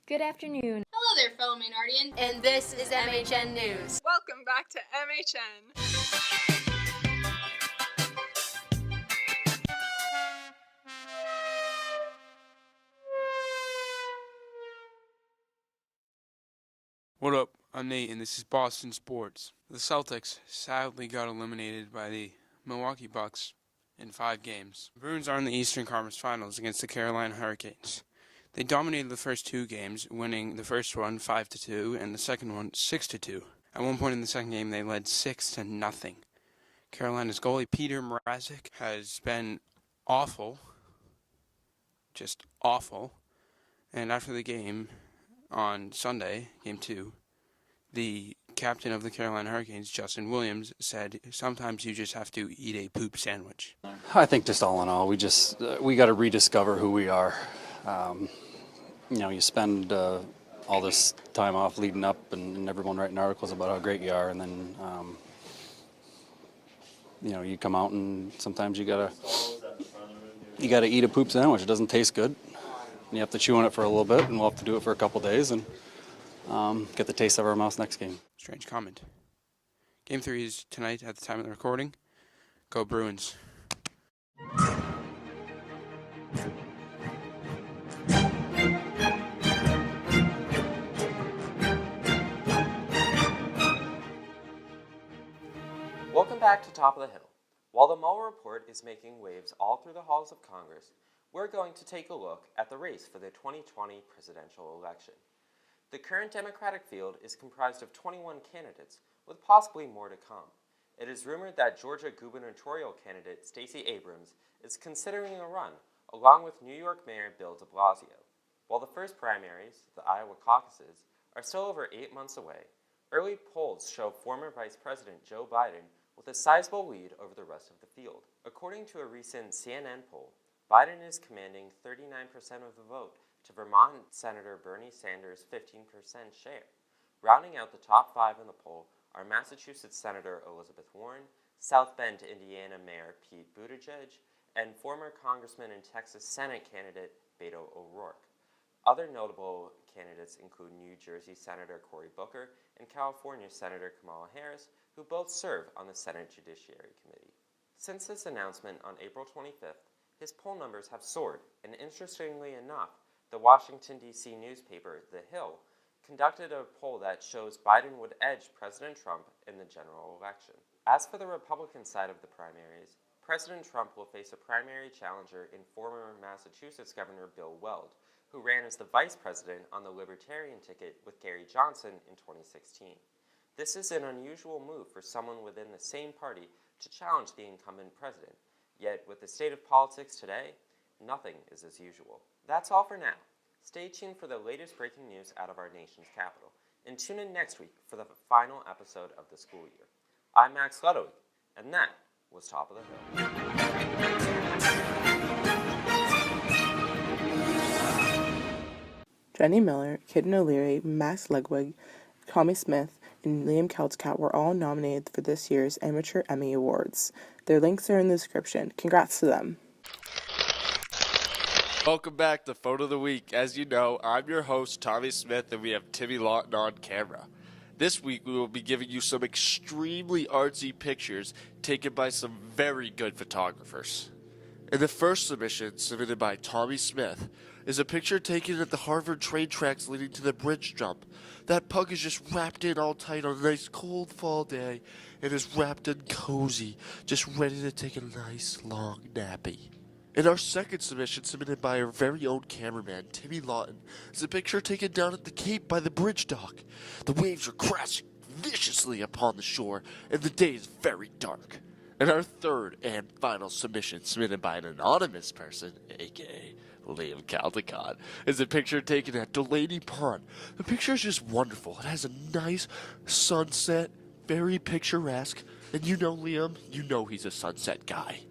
Good afternoon. Hello there, fellow Maynardian. And this is MHN News. Welcome back to MHN. What up? I'm Nate, and this is Boston Sports. The Celtics sadly got eliminated by the Milwaukee Bucks in 5 games. The Bruins are in the Eastern Conference Finals against the Carolina Hurricanes. They dominated the first 2 games, winning the first one 5-2 and the second one 6-2. At one point in the second game, they led 6-0. Carolina's goalie Peter Mrazek has been awful, just awful. And after the game on Sunday, Game 2, the captain of the Carolina Hurricanes, Justin Williams, said sometimes you just have to eat a poop sandwich. I think just all in all, we got to rediscover who we are. You spend all this time off leading up and everyone writing articles about how great you are, and then you come out and sometimes you gotta eat a poop sandwich. It doesn't taste good. You have to chew on it for a little bit, and we'll have to do it for a couple days and get the taste of our mouths next game. Strange comment. Game 3 is tonight at the time of the recording. Go Bruins. Welcome back to Top of the Hill. While the Mueller report is making waves all through the halls of Congress, we're going to take a look at the race for the 2020 presidential election. The current Democratic field is comprised of 21 candidates, with possibly more to come. It is rumored that Georgia gubernatorial candidate Stacey Abrams is considering a run, along with New York Mayor Bill de Blasio. While the first primaries, the Iowa caucuses, are still over 8 months away, early polls show former Vice President Joe Biden with a sizable lead over the rest of the field. According to a recent CNN poll, Biden is commanding 39% of the vote to Vermont Senator Bernie Sanders' 15% share. Rounding out the top 5 in the poll are Massachusetts Senator Elizabeth Warren, South Bend, Indiana Mayor Pete Buttigieg, and former Congressman and Texas Senate candidate Beto O'Rourke. Other notable candidates include New Jersey Senator Cory Booker and California Senator Kamala Harris, who both serve on the Senate Judiciary Committee. Since this announcement on April 25th, his poll numbers have soared, and interestingly enough, the Washington, D.C. newspaper, The Hill, conducted a poll that shows Biden would edge President Trump in the general election. As for the Republican side of the primaries, President Trump will face a primary challenger in former Massachusetts Governor Bill Weld, who ran as the vice president on the Libertarian ticket with Gary Johnson in 2016. This is an unusual move for someone within the same party to challenge the incumbent president. Yet, with the state of politics today, nothing is as usual. That's all for now. Stay tuned for the latest breaking news out of our nation's capital, and tune in next week for the final episode of the school year. I'm Max Ludwig, and that was Top of the Hill. Jenny Miller, Kitten O'Leary, Max Ludwig, Tommy Smith, and Liam Keltzcat were all nominated for this year's Amateur Emmy Awards. Their links are in the description. Congrats to them. Welcome back to Photo of the Week. As you know, I'm your host, Tommy Smith, and we have Timmy Lawton on camera. This week, we will be giving you some extremely artsy pictures taken by some very good photographers. And the first submission, submitted by Tommy Smith, is a picture taken at the Harvard train tracks leading to the bridge jump. That pug is just wrapped in all tight on a nice cold fall day and is wrapped in cozy, just ready to take a nice long nappy. And our second submission, submitted by our very own cameraman, Timmy Lawton, is a picture taken down at the Cape by the bridge dock. The waves are crashing viciously upon the shore, and the day is very dark. And our third and final submission, submitted by an anonymous person, aka Liam Caldecott, is a picture taken at Delaney Pond. The picture is just wonderful. It has a nice sunset, very picturesque, and you know Liam, you know he's a sunset guy.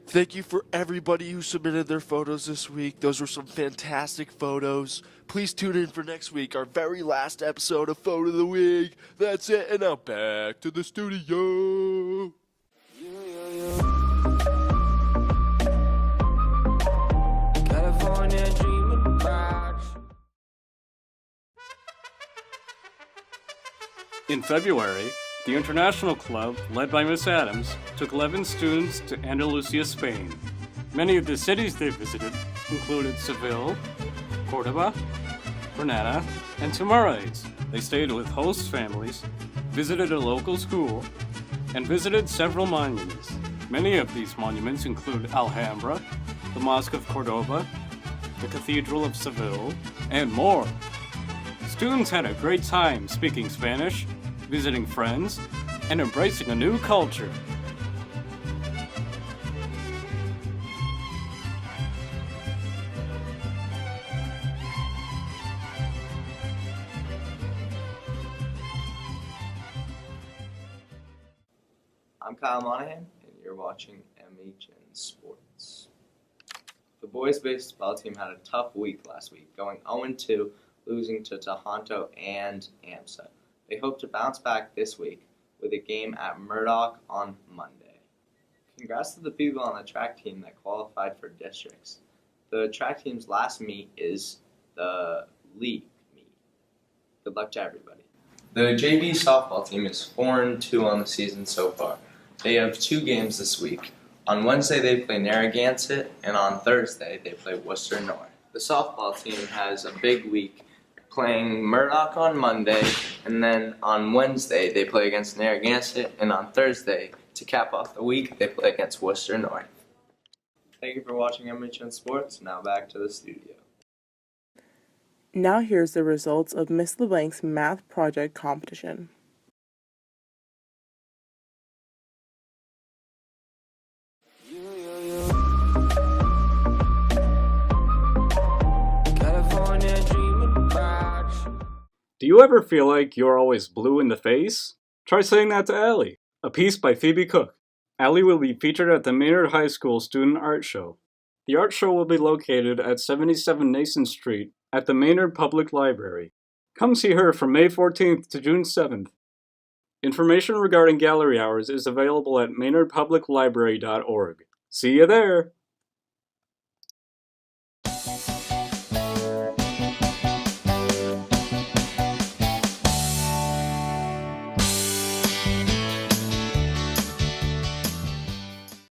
Thank you for everybody who submitted their photos this week. Those were some fantastic photos. Please tune in for next week, our very last episode of Photo of the Week. That's it, and now back to the studio. In February, the International Club, led by Miss Adams, took 11 students to Andalusia, Spain. Many of the cities they visited included Seville, Cordoba, Granada, and Tamaraes. They stayed with host families, visited a local school, and visited several monuments. Many of these monuments include Alhambra, the Mosque of Cordoba, the Cathedral of Seville, and more. Students had a great time speaking Spanish, visiting friends, and embracing a new culture. I'm Kyle Monahan, and you're watching MHN Sports. The boys baseball team had a tough week last week, going 0-2, losing to Toronto and AMSA. They hope to bounce back this week with a game at Murdoch on Monday. Congrats to the people on the track team that qualified for districts. The track team's last meet is the league meet. Good luck to everybody. The JV softball team is 4-2 on the season so far. They have 2 games this week. On Wednesday they play Narragansett, and on Thursday they play Worcester North. The softball team has a big week, playing Murdoch on Monday, and then on Wednesday they play against Narragansett, and on Thursday, to cap off the week, they play against Worcester North. Thank you for watching MHN Sports. Now back to the studio. Now here's the results of Miss LeBlanc's math project competition. Do you ever feel like you're always blue in the face? Try saying that to Allie. A piece by Phoebe Cook. Allie will be featured at the Maynard High School Student Art Show. The art show will be located at 77 Nason Street at the Maynard Public Library. Come see her from May 14th to June 7th. Information regarding gallery hours is available at maynardpubliclibrary.org. See you there!